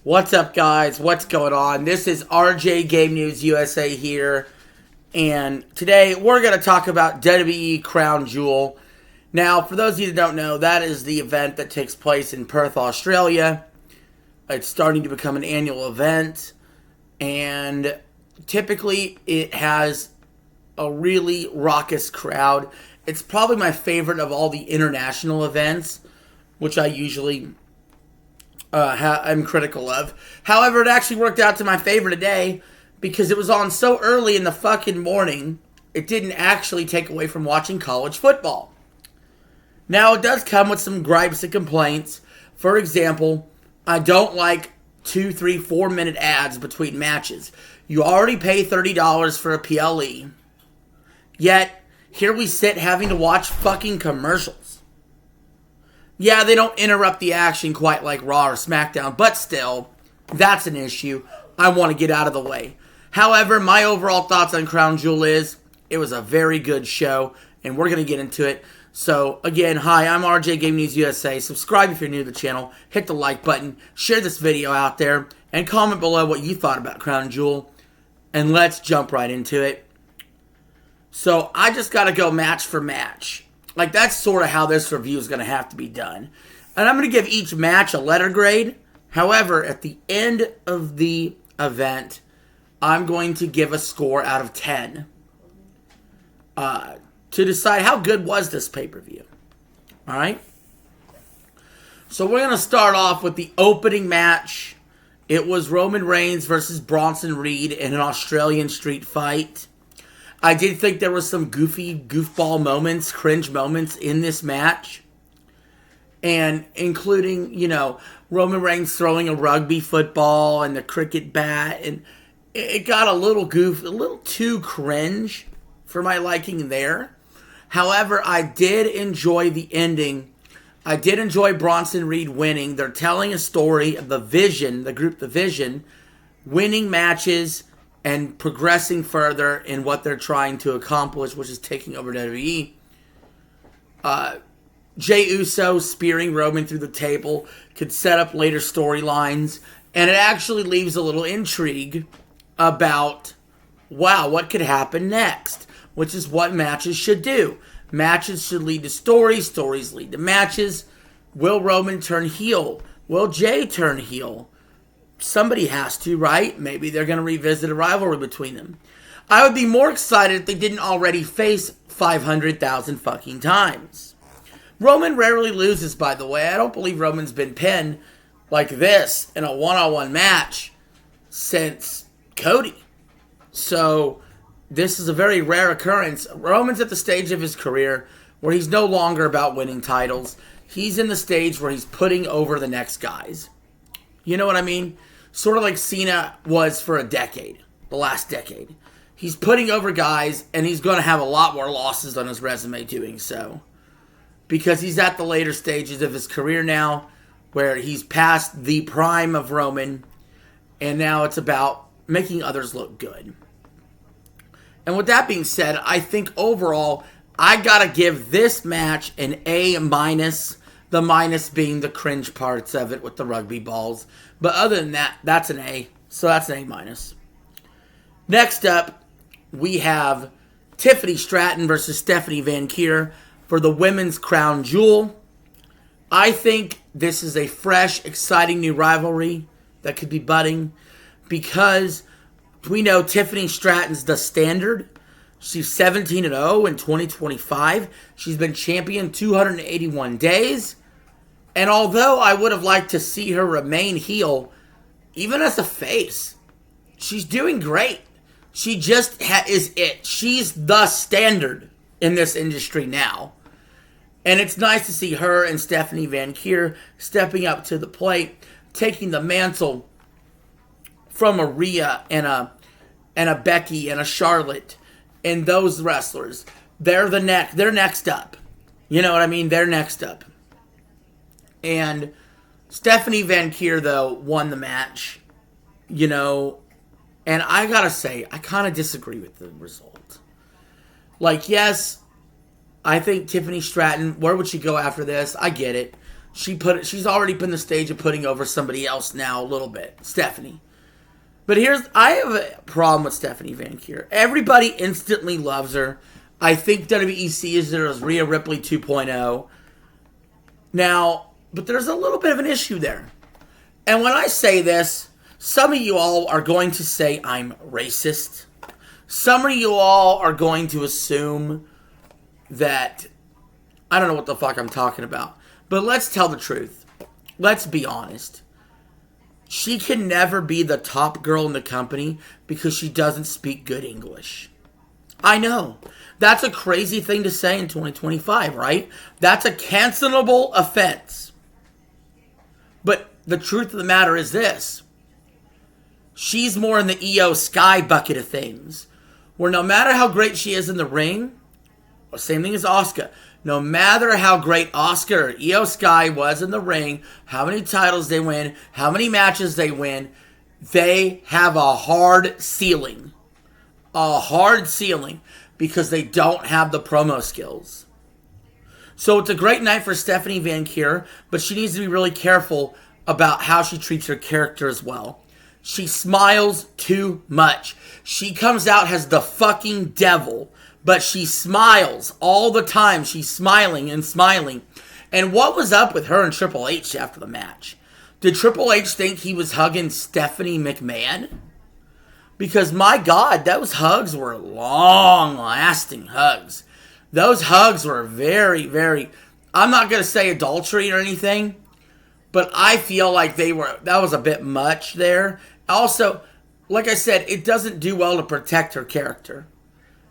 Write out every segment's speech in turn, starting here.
What's up, guys? What's going on? This is RJ Game News USA here, and today we're going to talk about WWE Crown Jewel. Now, for those of you that don't know, that is the event that takes place in Perth, Australia. It's starting to become an annual event, and typically it has a really raucous crowd. It's probably my favorite of all the international events, which I usually I'm critical of. However, it actually worked out to my favor today because it was on so early in the fucking morning, it didn't actually take away from watching college football. Now, it does come with some gripes and complaints. For example, I don't like 2, 3, 4 minute ads between matches. You already pay $30 for a PLE, yet here we sit having to watch fucking commercials. Yeah, they don't interrupt the action quite like Raw or SmackDown, but still, that's an issue I want to get out of the way. However, my overall thoughts on Crown Jewel is, it was a very good show, and we're going to get into it. So, again, hi, I'm RJ Game News USA. Subscribe if you're new to the channel, hit the like button, share this video out there, and comment below what you thought about Crown Jewel, and let's jump right into it. So, I just got to go match for match. Like, that's sort of how this review is going to have to be done. And I'm going to give each match a letter grade. However, at the end of the event, I'm going to give a score out of 10 to decide how good was this pay-per-view. Alright? So we're going to start off with the opening match. It was Roman Reigns versus Bronson Reed in an Australian street fight. I did think there was some goofball moments, cringe moments in this match. And including, Roman Reigns throwing a rugby football and the cricket bat. And it got a little too cringe for my liking there. However, I did enjoy the ending. I did enjoy Bronson Reed winning. They're telling a story of the Vision, the group The Vision, winning matches and progressing further in what they're trying to accomplish, which is taking over WWE. Jey Uso spearing Roman through the table could set up later storylines, and it actually leaves a little intrigue about, wow, what could happen next, which is what matches should do. Matches should lead to stories, stories lead to matches. Will Roman turn heel? Will Jey turn heel? Somebody has to, right? Maybe they're going to revisit a rivalry between them. I would be more excited if they didn't already face 500,000 fucking times. Roman rarely loses, by the way. I don't believe Roman's been pinned like this in a one-on-one match since Cody. So, this is a very rare occurrence. Roman's at the stage of his career where he's no longer about winning titles. He's in the stage where he's putting over the next guys. You know what I mean? Sort of like Cena was for the last decade. He's putting over guys, and he's going to have a lot more losses on his resume doing so. Because he's at the later stages of his career now, where he's past the prime of Roman, and now it's about making others look good. And with that being said, I think overall, I got to give this match an A-. The minus being the cringe parts of it with the rugby balls. But other than that, that's an A. So that's an A-. Next up, we have Tiffany Stratton versus Stephanie Van Kier for the Women's Crown Jewel. I think this is a fresh, exciting new rivalry that could be budding because we know Tiffany Stratton's the standard. She's 17-0 in 2025. She's been champion 281 days. And although I would have liked to see her remain heel, even as a face, she's doing great. She just is it. She's the standard in this industry now. And it's nice to see her and Stephanie Van Kier stepping up to the plate, taking the mantle from a Rhea and a Becky and a Charlotte and those wrestlers. They're next up. You know what I mean? They're next up. And Stephanie Van Kier, though, won the match. And I gotta say, I kind of disagree with the result. Like, yes, I think Tiffany Stratton, where would she go after this? I get it. She's already been the stage of putting over somebody else now a little bit, Stephanie. But I have a problem with Stephanie Van Kier. Everybody instantly loves her. I think WWE sees her as Rhea Ripley 2.0. Now, but there's a little bit of an issue there. And when I say this, some of you all are going to say I'm racist. Some of you all are going to assume that I don't know what the fuck I'm talking about. But let's tell the truth. Let's be honest. She can never be the top girl in the company because she doesn't speak good English. I know. That's a crazy thing to say in 2025, right? That's a cancelable offense. But the truth of the matter is this. She's more in the Io Sky bucket of things. Where no matter how great she is in the ring, same thing as Asuka. No matter how great Asuka or Io Sky was in the ring, how many titles they win, how many matches they win, they have a hard ceiling. A hard ceiling because they don't have the promo skills. So it's a great night for Stephanie Van Kier, but she needs to be really careful about how she treats her character as well. She smiles too much. She comes out as the fucking devil, but she smiles all the time. She's smiling and smiling. And what was up with her and Triple H after the match? Did Triple H think he was hugging Stephanie McMahon? Because my God, those hugs were long-lasting hugs. Those hugs were very, very, I'm not going to say adultery or anything, but I feel like that was a bit much there. Also, like I said, it doesn't do well to protect her character.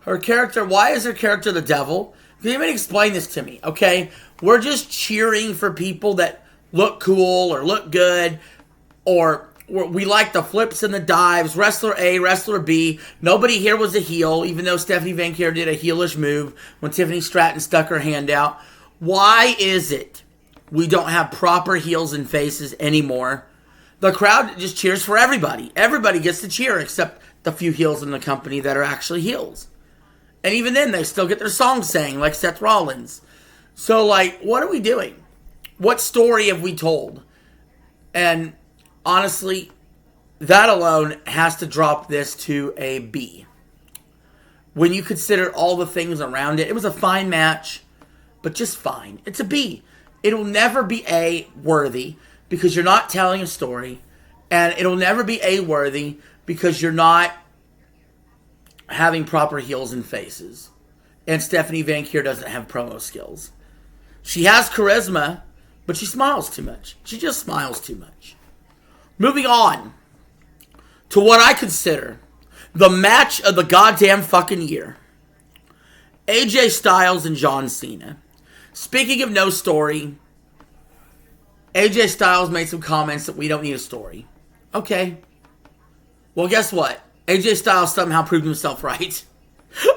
Her character, why is her character the devil? Can anybody explain this to me, okay? We're just cheering for people that look cool or look good, or we like the flips and the dives, wrestler A, wrestler B. Nobody here was a heel, even though Stephanie Van Kier did a heelish move when Tiffany Stratton stuck her hand out. Why is it we don't have proper heels and faces anymore? The crowd just cheers for everybody. Everybody gets to cheer except the few heels in the company that are actually heels. And even then, they still get their songs sang, like Seth Rollins. So, what are we doing? What story have we told? And honestly, that alone has to drop this to a B. When you consider all the things around it, it was a fine match, but just fine. It's a B. It'll never be A worthy because you're not telling a story. And it'll never be A worthy because you're not having proper heels and faces. And Stephanie Van Kier doesn't have promo skills. She has charisma, but she smiles too much. She just smiles too much. Moving on to what I consider the match of the goddamn fucking year. AJ Styles and John Cena. Speaking of no story, AJ Styles made some comments that we don't need a story. Okay. Well, guess what? AJ Styles somehow proved himself right.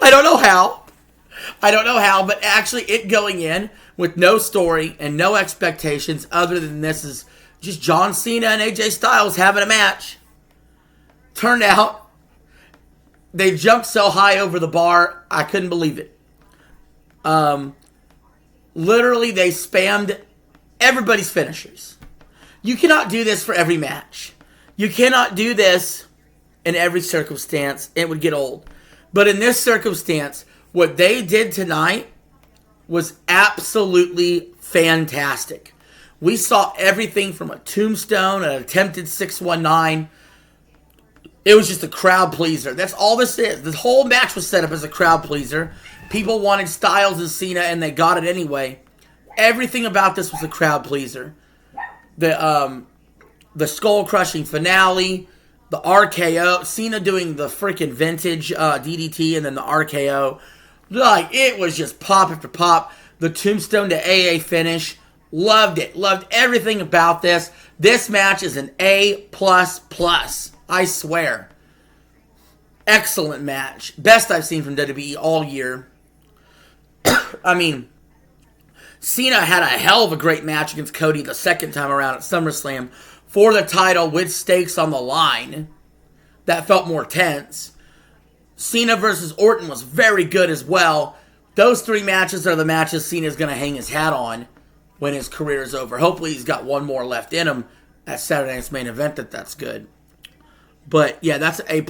I don't know how, but actually it going in with no story and no expectations other than this is just John Cena and AJ Styles having a match. Turned out they jumped so high over the bar, I couldn't believe it. Literally, they spammed everybody's finishers. You cannot do this for every match. You cannot do this in every circumstance. It would get old. But in this circumstance, what they did tonight was absolutely fantastic. We saw everything from a tombstone, an attempted 619. It was just a crowd pleaser. That's all this is. The whole match was set up as a crowd pleaser. People wanted Styles and Cena, and they got it anyway. Everything about this was a crowd pleaser. The skull-crushing finale, the RKO, Cena doing the freaking vintage DDT, and then the RKO. It was just pop after pop. The tombstone to AA finish. Loved it. Loved everything about this. This match is an A++. I swear. Excellent match. Best I've seen from WWE all year. I mean, Cena had a hell of a great match against Cody the second time around at SummerSlam for the title with stakes on the line. That felt more tense. Cena versus Orton was very good as well. Those three matches are the matches Cena's going to hang his hat on. when his career is over. Hopefully he's got one more left in him at Saturday night's main event. That's good. But yeah, that's an A++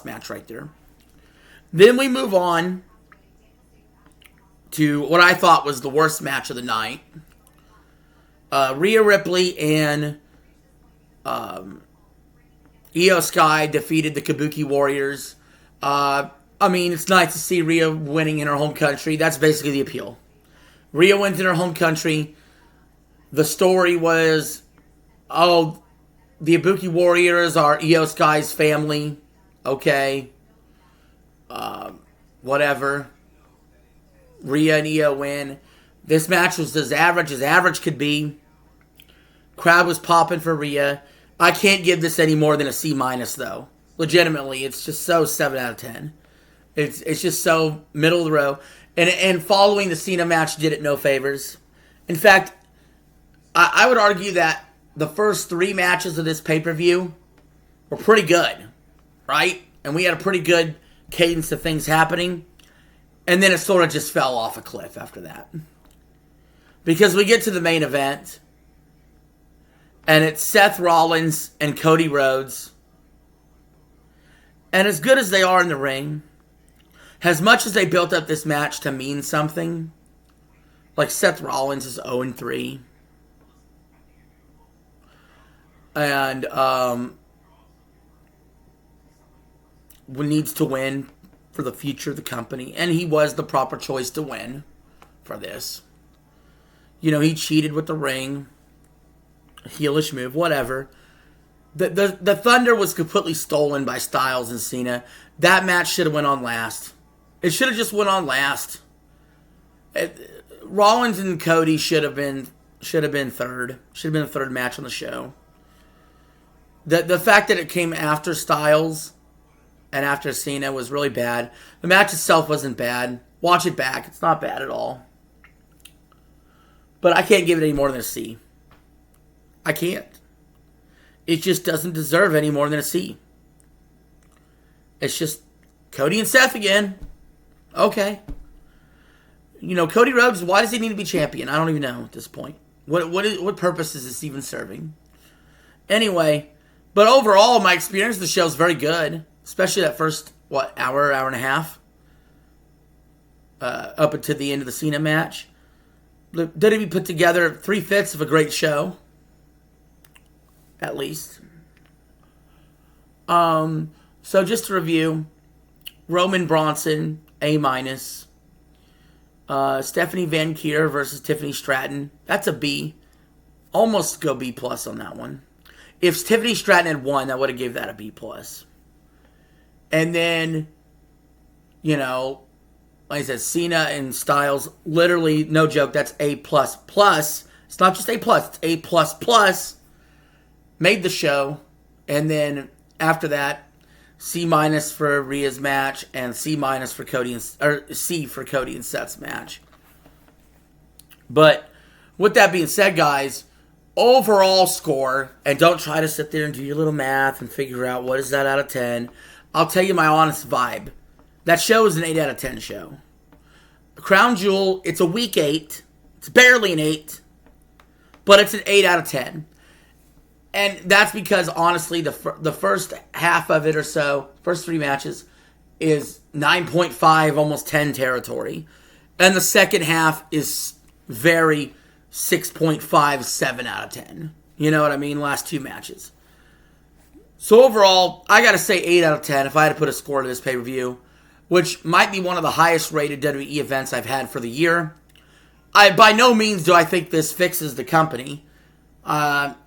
match right there. Then we move on to what I thought was the worst match of the night. Rhea Ripley and Io Sky defeated the Kabuki Warriors. I mean, it's nice to see Rhea winning in her home country. That's basically the appeal. Rhea wins in her home country. The story was, oh, the Kabuki Warriors are Io Sky's family. Okay. Whatever. Rhea and Io win. This match was as average could be. Crowd was popping for Rhea. I can't give this any more than a C- though. Legitimately, it's just so 7 out of 10. It's just so middle of the row. And following the Cena match did it no favors. In fact, I would argue that the first 3 matches of this pay-per-view were pretty good, right? And we had a pretty good cadence of things happening. And then it sort of just fell off a cliff after that. Because we get to the main event, and it's Seth Rollins and Cody Rhodes. And as good as they are in the ring, as much as they built up this match to mean something, like Seth Rollins is 0-3. And needs to win for the future of the company. And he was the proper choice to win for this. You know, he cheated with the ring. Heelish move, whatever. The thunder was completely stolen by Styles and Cena. That match should have went on last. It should have just went on last. Rollins and Cody should have been third. Should have been the third match on the show. The fact that it came after Styles and after Cena was really bad. The match itself wasn't bad. Watch it back. It's not bad at all. But I can't give it any more than a C. I can't. It just doesn't deserve any more than a C. It's just Cody and Seth again. Okay. You know, Cody Rhodes, why does he need to be champion? I don't even know at this point. What purpose is this even serving? Anyway, but overall, my experience of the show is very good. Especially that first, hour and a half. Up until the end of the Cena match. WWE put together 3/5 of a great show. At least. So just to review. Roman Bronson, A-. Stephanie Van Kier versus Tiffany Stratton. That's a B. Almost go B+ on that one. If Tiffany Stratton had won, I would have gave that a B+. And then, you know, like I said, Cena and Styles, literally, no joke, that's A++. It's not just A+, it's A++. Made the show. And then after that, C- for Rhea's match and C- for Cody C for Cody and Seth's match. But with that being said, guys, overall score, and don't try to sit there and do your little math and figure out what is that out of 10. I'll tell you my honest vibe. That show is an 8 out of 10 show. Crown Jewel, it's a weak 8. It's barely an 8. But it's an 8 out of 10. And that's because, honestly, the first half of it or so, first 3 matches, is 9.5, almost 10 territory. And the second half is very 6.5, 7 out of 10. You know what I mean? Last 2 matches. So overall, I got to say 8 out of 10 if I had to put a score to this pay-per-view, which might be one of the highest rated WWE events I've had for the year. By no means do I think this fixes the company.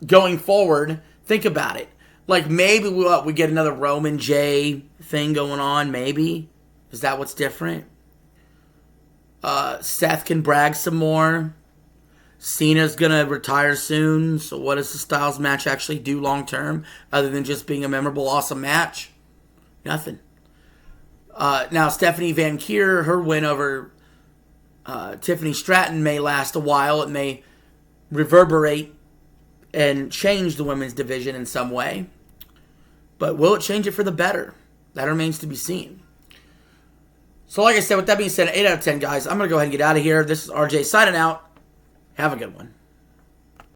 Going forward, think about it. Like maybe we get another Roman J thing going on, maybe. Is that what's different? Seth can brag some more. Cena's gonna retire soon, so what does the Styles match actually do long term, other than just being a memorable, awesome match? Nothing. Now, Stephanie Van Kier, her win over Tiffany Stratton may last a while. It may reverberate and change the women's division in some way. But will it change it for the better? That remains to be seen. So like I said, with that being said, 8 out of 10, guys, I'm going to go ahead and get out of here. This is RJ signing out. Have a good one.